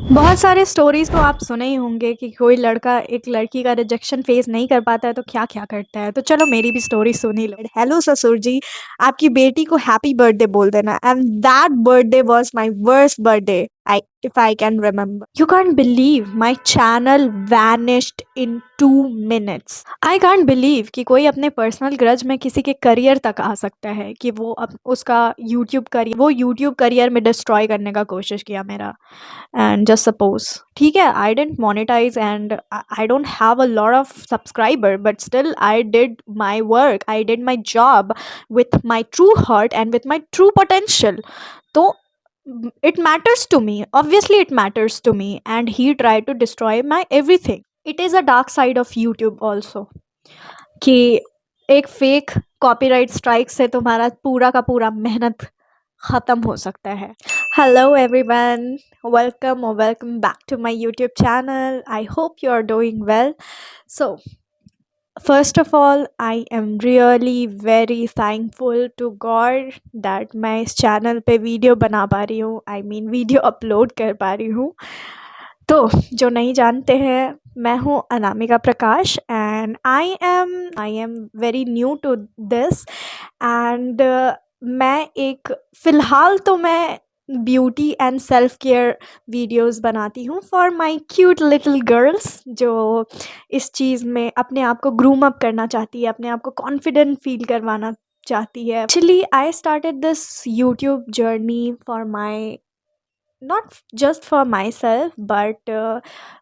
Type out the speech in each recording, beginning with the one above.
बहुत सारे स्टोरीज़ तो आप सुने ही होंगे कि कोई लड़का एक लड़की का रिजेक्शन फेस नहीं कर पाता है तो क्या-क्या करता है। तो चलो मेरी भी स्टोरी सुन ही लो। हेलो ससुर जी, आपकी बेटी को हैप्पी बर्थडे बोल देना and that birthday was my worst birthday I if I can remember. You can't believe my channel vanished in 2 minutes. I can't believe कि कोई अपने पर्सनल ग्रज में किसी के करियर तक आ सकता है कि वो उसका यूट्यूब करियर में डिस्ट्रॉय करने का कोशिश किया मेरा। एंड जस्ट सपोज ठीक है, I didn't monetise and I don't have a lot of subscriber, but still I did my work, I did my job with my true heart and with my true potential. तो it matters to me, obviously it matters to me, and he tried to destroy my everything. It is a dark side of YouTube also कि एक fake copyright strike से तुम्हारा पूरा का पूरा मेहनत ख़त्म हो सकता है। Hello everyone, welcome back to my YouTube channel. I hope you are doing well. So first of all, I am really very thankful to God that मैं इस चैनल पे वीडियो बना पा रही हूँ, I mean वीडियो अपलोड कर पा रही हूँ। तो जो नहीं जानते हैं, मैं हूँ Anamika Prakash and I am very new to this and मैं एक फ़िलहाल तो मैं beauty and self care videos बनाती हूँ for my cute little girls जो इस चीज़ में अपने आप को ग्रूम अप करना चाहती है, अपने आप को कॉन्फिडेंट फील करवाना चाहती है। Actually I started this YouTube journey for my not just for my self but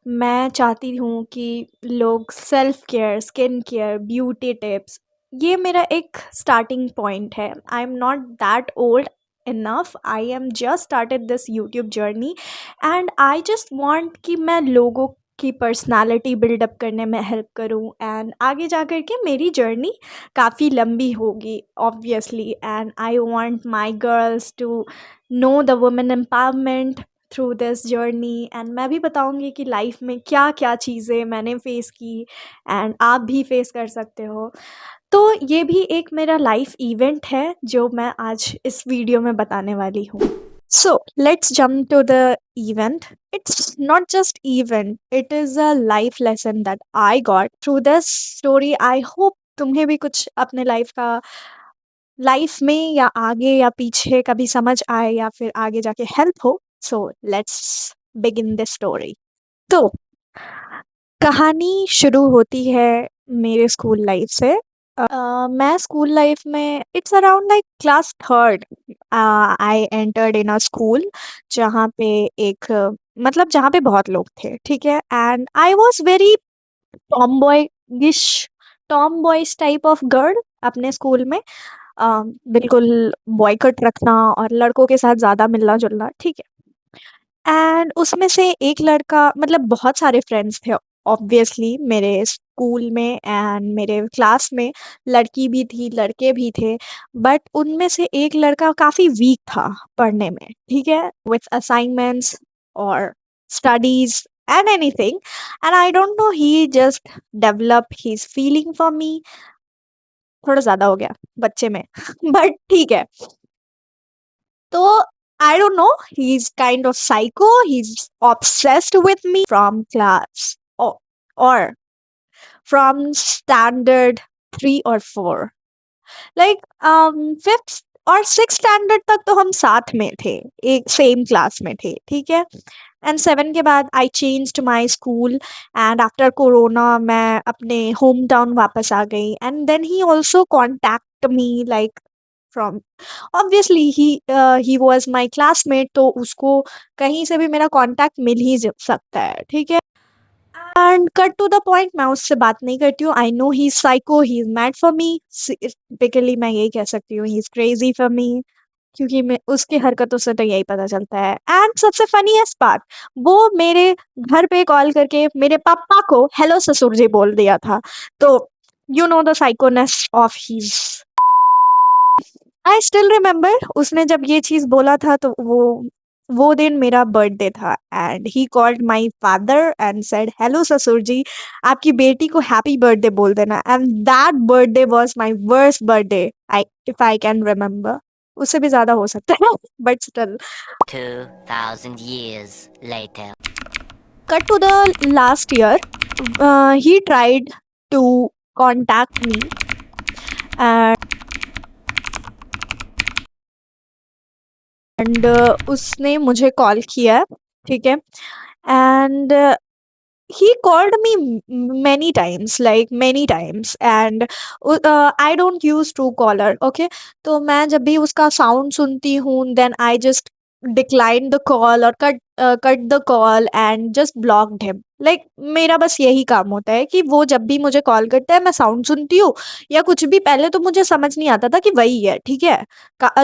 मैं चाहती हूँ कि लोग self care, skin care, beauty tips, ये मेरा एक स्टार्टिंग पॉइंट है। I am not that old enough, I am just started this YouTube journey and I just want कि मैं लोगों की पर्सनालिटी बिल्डअप करने में हेल्प करूं एंड आगे जा कर के मेरी जर्नी काफ़ी लंबी होगी obviously and I want my girls to know the women empowerment through this journey and मैं भी बताऊंगी कि लाइफ में क्या क्या चीज़ें मैंने फ़ेस की एंड आप भी फेस कर सकते हो। तो ये भी एक मेरा लाइफ इवेंट है जो मैं आज इस वीडियो में बताने वाली हूँ। So let's jump to the event. It's not just event, it is a life lesson that I got through this story. I hope तुम्हें भी कुछ अपने लाइफ में या आगे या पीछे कभी समझ आए या फिर आगे जाके हेल्प हो। So let's begin this story. तो कहानी शुरू होती है मेरे स्कूल लाइफ से। मैं स्कूल लाइफ में it's around like class third I entered in a school जहाँ पे एक मतलब जहाँ पे बहुत लोग थे, ठीक है, and I was very Tom boys type of girl अपने स्कूल में। बिल्कुल बॉयकट रखना और लड़कों के साथ ज़्यादा मिलना-जुलना, ठीक है। एंड उसमें से एक लड़का, मतलब बहुत सारे फ्रेंड्स थे ऑब्वियसली मेरे स्कूल में एंड मेरे क्लास में, लड़की भी थी, लड़के भी थे, बट उनमें से एक लड़का काफ़ी वीक था पढ़ने में, ठीक है? विथ असाइनमेंट्स और studies and anything, and I don't know he just develop his feeling for me. थोड़ा ज़्यादा हो गया बच्चे में बट ठीक है। तो I don't know, he's kind of psycho, he's obsessed with me from class or from standard 3 or 4. Like 5th और 6th स्टैंडर्ड तक तो हम साथ में थे, एक सेम क्लास में थे, ठीक है? एंड 7 के बाद I changed my school and after corona मैं अपने होम टाउन वापस आ गई and then he also contact me like from, obviously he was my classmate, तो उसको कहीं से भी मेरा कॉन्टैक्ट मिल ही सकता है, ठीक है? And cut to the point, मैं उससे बात नहीं करती हूँ। I know he is psycho, he is mad for me, typically मैं यही कह सकती हूँ, he is crazy for me, क्योंकि मैं उसकी हरकतों से तो यही पता चलता है। एंड सबसे फनीएस्ट बात, वो मेरे घर पे कॉल करके मेरे पापा को हेलो ससुर जी बोल दिया था। तो यू नो द साइकोनेस of his. I still remember उसने जब ये चीज़ बोला था तो वो दिन मेरा बर्थडे था and he called my father and said hello ससुर जी, आपकी बेटी को हैप्पी बर्थडे बोल देना and that birthday was my worst birthday I if I can remember. उससे भी ज़्यादा हो सकता है but still. 2,000 years later. Cut to the last year, he tried to contact me and उसने मुझे कॉल किया, ठीक है? And he called me many times, like many times, and I don't use Truecaller, okay? तो मैं जब भी उसका साउंड सुनती हूँ, then I just decline the call or cut the call and just blocked him. like मेरा बस यही काम होता है कि वो जब भी मुझे कॉल करता है, मैं साउंड सुनती हूँ या कुछ भी। पहले तो मुझे समझ नहीं आता था कि वही है, ठीक है?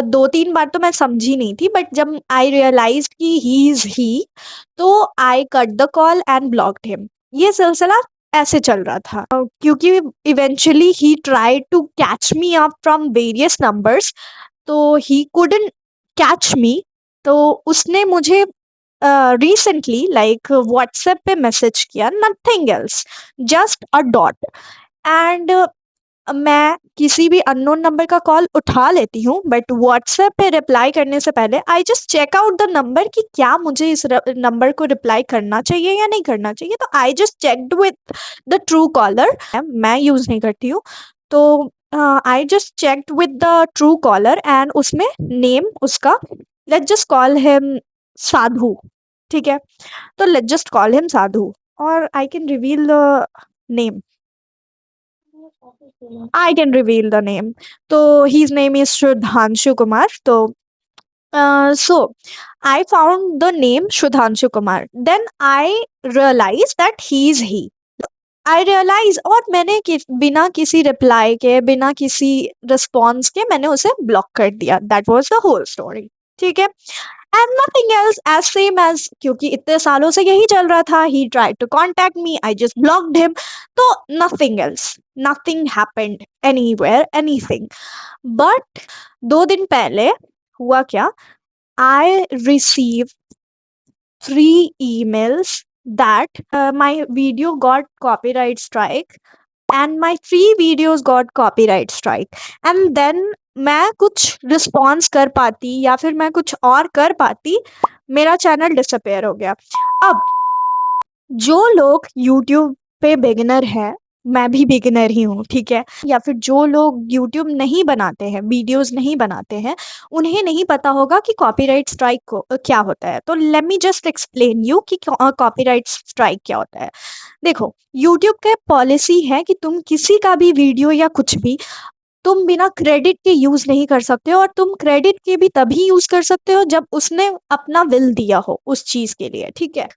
2-3 बार तो मैं समझी नहीं थी, बट जब आई रियलाइज कि ही इज ही, तो I cut the call and blocked him. ये सिलसिला ऐसे चल रहा था, क्योंकि eventually he tried to catch me up from various numbers, तो ही कुडंट कैच मी। तो उसने मुझे रिसेंटली लाइक व्हाट्सएप पे मैसेज किया, nothing else, just a dot. And मैं किसी भी अननोन नंबर का कॉल उठा लेती हूँ, बट व्हाट्सएप पे रिप्लाई करने से पहले I just check out the number कि क्या मुझे इस नंबर को रिप्लाई करना चाहिए या नहीं करना चाहिए। तो I just checked with the true collar, मैं यूज नहीं करती हूँ। तो I just checked with the true collar and उसमें नेम उसका, लेट्स जस्ट कॉल हिम साधु, ठीक है? तो लेट्स जस्ट कॉल हिम साधु, और I can reveal the name. I can reveal the name. So his name is Shudhanshu Kumar. So I found the name Shudhanshu Kumar. Then I realized that he is he. I realise, और मैंने बिना किसी reply के, बिना किसी response के मैंने उसे ब्लॉक कर दिया। That was the whole story, ठीक है? And nothing else, as same as, क्योंकि इतने सालों से यही चल रहा था। He tried to contact me, I just blocked him. तो nothing else, nothing happened anywhere, anything. But 2 दिन पहले हुआ क्या, I receive 3 emails that my video got copyright strike and my 3 videos got copyright strike, and then मैं कुछ response कर पाती या फिर मैं कुछ और कर पाती, मेरा चैनल डिसअपेयर हो गया। अब जो लोग यूट्यूब पे बिगिनर है, मैं भी बिगिनर ही हूँ, ठीक है? या फिर जो लोग यूट्यूब नहीं बनाते हैं, वीडियोस नहीं बनाते हैं, उन्हें नहीं पता होगा कि कॉपीराइट स्ट्राइक को क्या होता है। तो let me just explain you कि कॉपीराइट स्ट्राइक क्या होता है। देखो, यूट्यूब के पॉलिसी है कि तुम किसी का भी वीडियो या कुछ भी तुम बिना क्रेडिट के यूज नहीं कर सकते हो, और तुम क्रेडिट के भी तभी यूज कर सकते हो जब उसने अपना विल दिया हो उस चीज के लिए, ठीक है?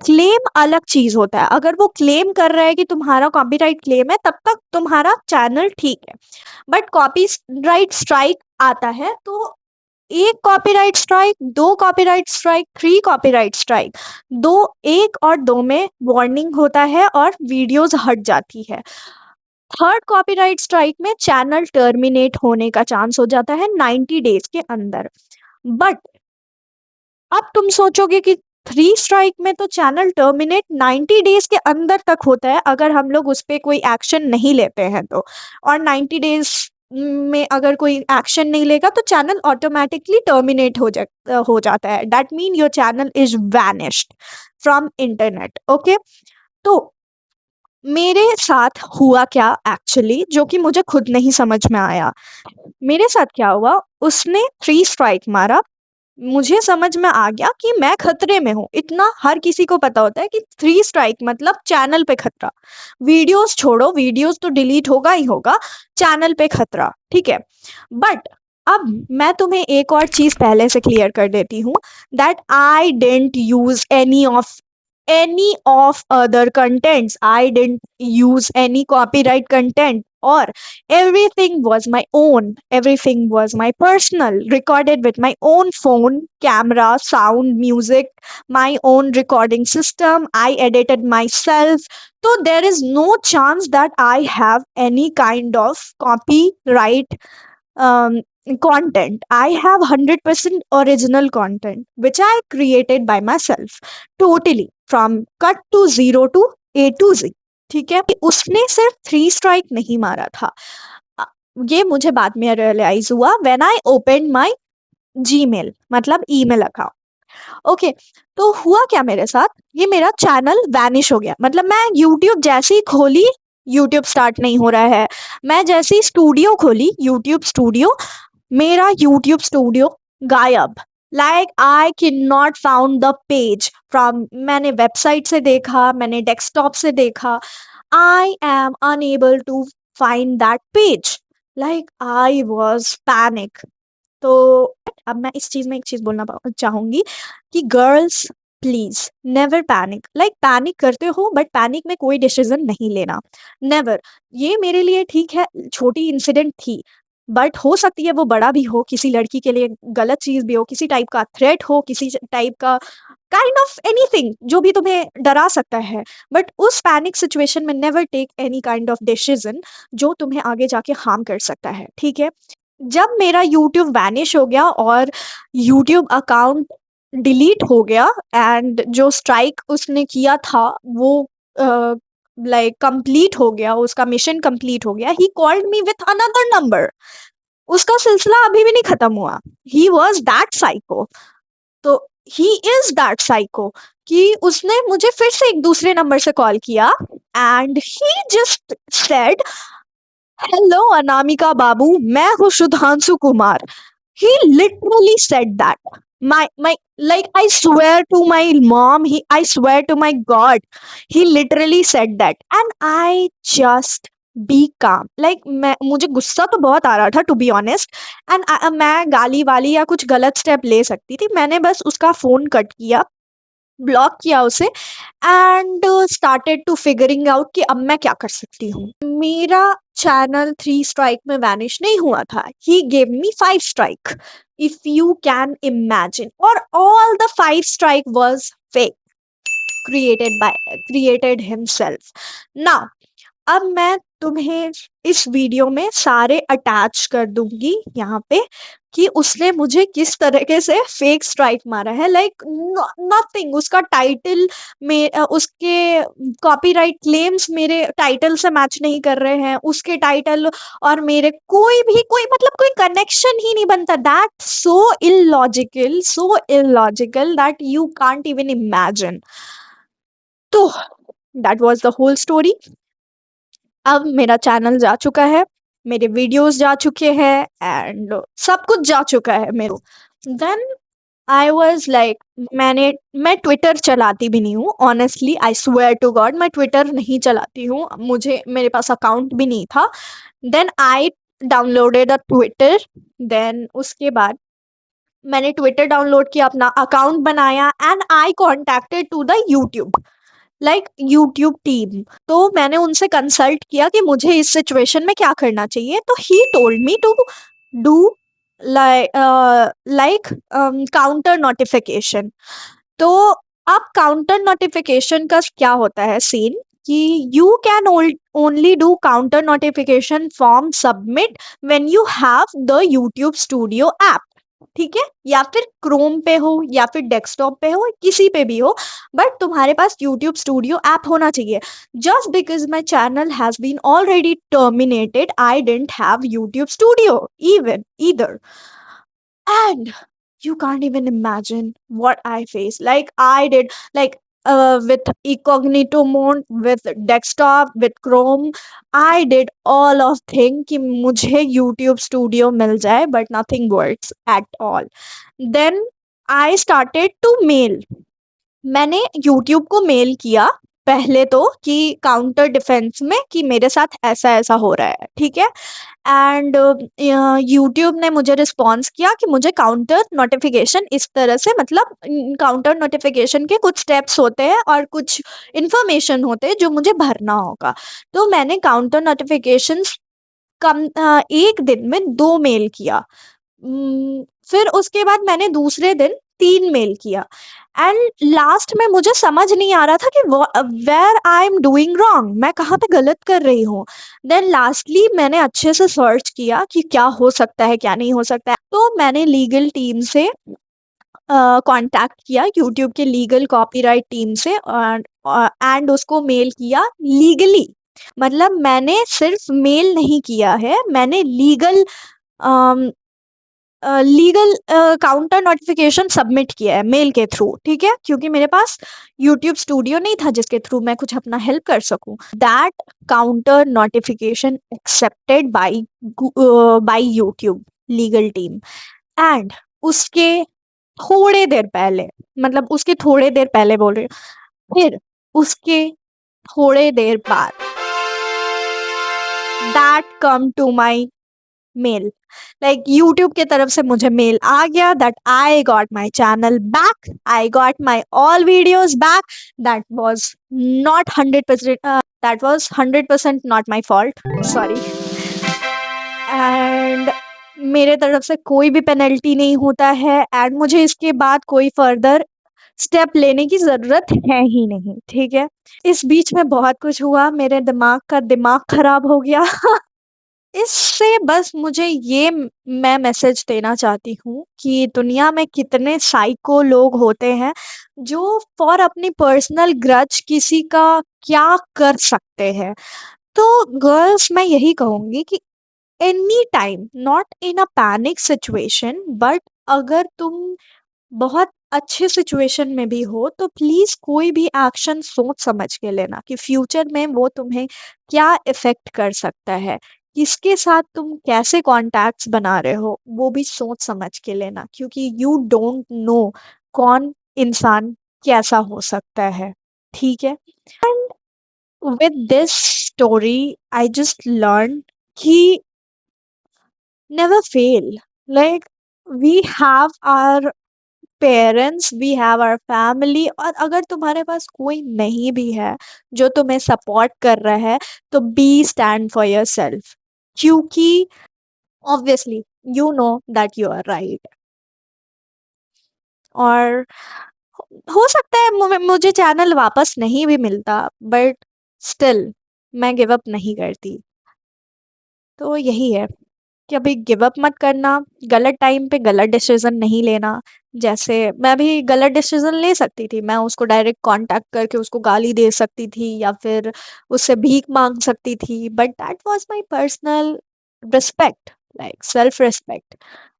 क्लेम अलग चीज होता है। अगर वो क्लेम कर रहा है कि तुम्हारा कॉपीराइट क्लेम है, तब तक तुम्हारा चैनल ठीक है। बट कॉपीराइट स्ट्राइक आता है, तो 1 copyright strike, 2 copyright strike, 3 copyright strike, 1 और 2 में वार्निंग होता है और वीडियोस हट जाती है। 3rd कॉपीराइट स्ट्राइक में चैनल टर्मिनेट होने का चांस हो जाता है 90 डेज के अंदर। बट अब तुम सोचोगे कि 3 स्ट्राइक में तो चैनल टर्मिनेट 90 डेज के अंदर तक होता है, अगर हम लोग उस पर कोई एक्शन नहीं लेते हैं तो। और 90 डेज में अगर कोई एक्शन नहीं लेगा तो चैनल ऑटोमेटिकली टर्मिनेट हो जाता है। That mean your channel is vanished from internet, okay? तो मेरे साथ हुआ क्या एक्चुअली, जो कि मुझे खुद नहीं समझ में आया। मेरे साथ क्या हुआ, उसने 3 स्ट्राइक मारा, मुझे समझ में आ गया कि मैं खतरे में हूँ। इतना हर किसी को पता होता है कि 3 स्ट्राइक मतलब चैनल पे खतरा। वीडियोस छोड़ो, वीडियोस तो डिलीट होगा ही होगा, चैनल पे खतरा, ठीक है? बट अब मैं तुम्हें एक और चीज पहले से क्लियर कर देती हूँ, that I dent use any of other contents. I didn't use any copyright content, or everything was my own. Everything was my personal, recorded with my own phone, camera, sound, music, my own recording system. I edited myself. So there is no chance that I have any kind of copyright um, content. I have 100% original content which I created by myself, totally from cut to zero to A to Z, ठीक है? उसने सिर्फ 3 strike नहीं मारा था। अ, ये मुझे बाद में रियलाइज हुआ when I open my Gmail, मतलब ईमेल अकाउंट। ओके, तो हुआ क्या मेरे साथ, ये मेरा चैनल वैनिश हो गया। मतलब मैं यूट्यूब जैसे ही खोली, यूट्यूब स्टार्ट नहीं हो रहा है। मैं जैसे ही स्टूडियो खोली, यूट्यूब स्टूडियो, मेरा यूट्यूब स्टूडियो गायब। Like I can not found the page from, मैंने वेबसाइट से देखा, मैंने डेस्कटॉप से देखा, I am unable to find that page. Like I was panic. तो अब मैं इस चीज में एक चीज बोलना चाहूंगी कि girls, please never panic. Like panic करते हो बट पैनिक में कोई डिसीजन नहीं लेना, नेवर। ये मेरे लिए ठीक है, छोटी इंसिडेंट थी, बट हो सकती है वो बड़ा भी हो, किसी लड़की के लिए गलत चीज भी हो, किसी टाइप का थ्रेट हो, किसी टाइप का काइंड ऑफ एनीथिंग जो भी तुम्हें डरा सकता है। बट उस पैनिक सिचुएशन में never take any kind of decision जो तुम्हें आगे जाके हार्म कर सकता है, ठीक है। जब मेरा यूट्यूब वैनिश हो गया और यूट्यूब अकाउंट डिलीट हो गया, एंड जो स्ट्राइक उसने किया था वो लाइक कंप्लीट हो गया, उसका मिशन कंप्लीट हो गया, he called me with another number. उसका सिलसिला अभी भी नहीं खत्म हुआ। He was that psycho. तो ही इज दैट साइको कि उसने मुझे फिर से एक दूसरे नंबर से कॉल किया, and he just said, hello Anamika बाबू, मैं हूँ Sudhanshu Kumar. He literally said that. My like I swear to my mom, I swear to my God, he literally said that. And I just be calm. Like मुझे गुस्सा तो बहुत आ रहा था to be honest. And मैं गाली वाली या कुछ गलत स्टेप ले सकती थी, मैंने बस उसका फोन कट किया, ब्लॉक किया उसे, and started to figuring out कि अब मैं क्या कर सकती हूँ। मेरा चैनल 3 स्ट्राइक में वैनिश नहीं हुआ था, he gave me 5 strike, if you can imagine, और all the 5 strike was fake, created himself. Now, अब मैं तुम्हें इस वीडियो में सारे अटैच कर दूंगी यहाँ पे कि उसने मुझे किस तरीके से फेक स्ट्राइक मारा है। लाइक नथिंग, उसका टाइटल में उसके कॉपीराइट क्लेम्स मेरे टाइटल से मैच नहीं कर रहे हैं, उसके टाइटल और मेरे कोई मतलब कोई कनेक्शन ही नहीं बनता। That so illogical that you can't even imagine. तो that was the whole story. अब मेरा चैनल जा चुका है, मेरे वीडियोस जा चुके हैं, एंड सब कुछ जा चुका है मेरे। देन आई वाज लाइक, मैं ट्विटर चलाती भी नहीं हूँ, honestly I swear to God मैं ट्विटर नहीं चलाती हूँ, मुझे मेरे पास अकाउंट भी नहीं था। Then I downloaded a Twitter. Then उसके बाद मैंने ट्विटर डाउनलोड किया, अपना अकाउंट बनाया, and I contacted to the YouTube, like YouTube team. तो मैंने उनसे कंसल्ट किया कि मुझे इस सिचुएशन में क्या करना चाहिए, तो he told me to do like counter notification. तो अब काउंटर नोटिफिकेशन का क्या होता है सीन, कि you can only do counter notification form submit when you have the YouTube studio app, ठीक है, या फिर क्रोम पे हो या फिर डेस्कटॉप पे हो, किसी पे भी हो, बट तुम्हारे पास यूट्यूब स्टूडियो ऐप होना चाहिए। Just because my channel has been already terminated, I don't have YouTube studio even either, and you can't even imagine what I faced. Like I did, like with incognito mode, with desktop, with Chrome, I did all of thing कि मुझे YouTube Studio मिल जाए, but nothing works at all. Then I started to mail. मैंने YouTube को mail किया पहले तो कि counter defence में कि मेरे साथ ऐसा ऐसा हो रहा है, ठीक है। एंड यूट्यूब ने मुझे रिस्पॉन्स किया कि मुझे काउंटर नोटिफिकेशन इस तरह से, मतलब काउंटर नोटिफिकेशन के कुछ स्टेप्स होते हैं और कुछ इंफॉर्मेशन होते हैं जो मुझे भरना होगा। तो मैंने काउंटर नोटिफिकेशन एक दिन में 2 मेल किया। फिर उसके बाद मैंने दूसरे दिन 3 मेल किया, एंड लास्ट में मुझे समझ नहीं आ रहा था कि where I am doing wrong, मैं कहाँ पे गलत कर रही हूँ। देन लास्टली मैंने अच्छे से सर्च किया कि क्या हो सकता है क्या नहीं हो सकता है, तो मैंने लीगल टीम से कांटेक्ट किया, यूट्यूब के लीगल कॉपीराइट टीम से, एंड उसको मेल किया लीगली। मतलब मैंने सिर्फ मेल नहीं किया है, मैंने legal legal counter notification submit किया है मेल के थ्रू, ठीक है, क्योंकि मेरे पास यूट्यूब स्टूडियो नहीं था जिसके थ्रू मैं कुछ अपना हेल्प कर सकूं। That counter notification accepted by YouTube legal team. And उसके थोड़े देर पहले, मतलब उसके थोड़े देर पहले बोल रही हूँ, फिर उसके थोड़े देर बाद that come to my mail, like YouTube की तरफ से मुझे मेल आ गया that I got my channel back, I got my all videos back. That was not 100%, that was 100% not my fault, sorry. And मेरे तरफ से कोई भी पेनल्टी नहीं होता है, एंड मुझे इसके बाद कोई फर्दर स्टेप लेने की जरूरत है ही नहीं, ठीक है। इस बीच में बहुत कुछ हुआ, मेरे दिमाग का दिमाग खराब हो गया। इससे बस मुझे ये मैं मैसेज देना चाहती हूँ कि दुनिया में कितने साइको लोग होते हैं जो फॉर अपनी पर्सनल ग्रज किसी का क्या कर सकते हैं। तो गर्ल्स मैं यही कहूंगी कि any time, not in a panic situation, but अगर तुम बहुत अच्छे सिचुएशन में भी हो तो प्लीज कोई भी एक्शन सोच समझ के लेना कि फ्यूचर में वो तुम्हें क्या इफेक्ट कर सकता है, किसके साथ तुम कैसे कॉन्टैक्ट्स बना रहे हो वो भी सोच समझ के लेना, क्योंकि यू डोंट नो कौन इंसान कैसा हो सकता है, ठीक है। With this story I just learn कि never fail, like we have our parents, we have our family, और अगर तुम्हारे पास कोई नहीं भी है जो तुम्हें सपोर्ट कर रहा है तो be stand for yourself, क्योंकि obviously you know that you are right. और हो सकता है मुझे चैनल वापस नहीं भी मिलता, बट स्टिल मैं गिव अप नहीं करती। तो यही है कि अभी गिव अप मत करना, गलत टाइम पे गलत डिसीजन नहीं लेना। जैसे मैं भी गलत डिसीजन ले सकती थी, मैं उसको डायरेक्ट कांटेक्ट करके उसको गाली दे सकती थी या फिर उससे भीख मांग सकती थी, but that was my personal respect, like self respect.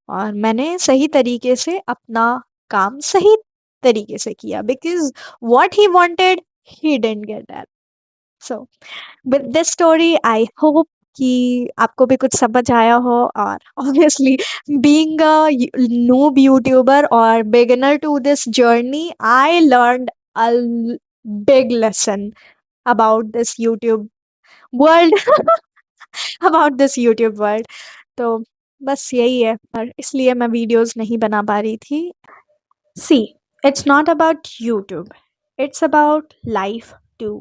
और मैंने सही तरीके से अपना काम सही तरीके से किया, because what he wanted he didn't get that. So with this story I hope कि आपको भी कुछ समझ आया हो। और obviously being a noob YouTuber और beginner to this journey, I learned a big lesson about this YouTube world, about this YouTube world. तो बस यही है, और इसलिए मैं वीडियोस नहीं बना पा रही थी। See, it's not about YouTube, it's about life too.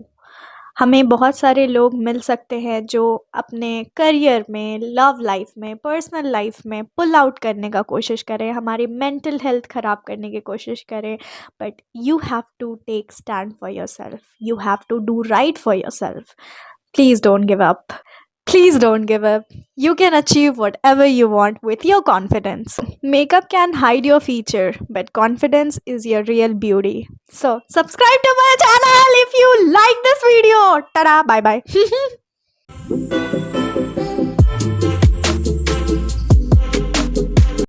हमें बहुत सारे लोग मिल सकते हैं जो अपने करियर में, लव लाइफ में, पर्सनल लाइफ में पुल आउट करने का कोशिश करें, हमारी मेंटल हेल्थ ख़राब करने की कोशिश करें, but you have to take stand for yourself, you have to do right for yourself. Please don't give up. Please don't give up. You can achieve whatever you want with your confidence. Makeup can hide your feature, but confidence is your real beauty. So, subscribe to my channel if you like this video. Tada, bye bye.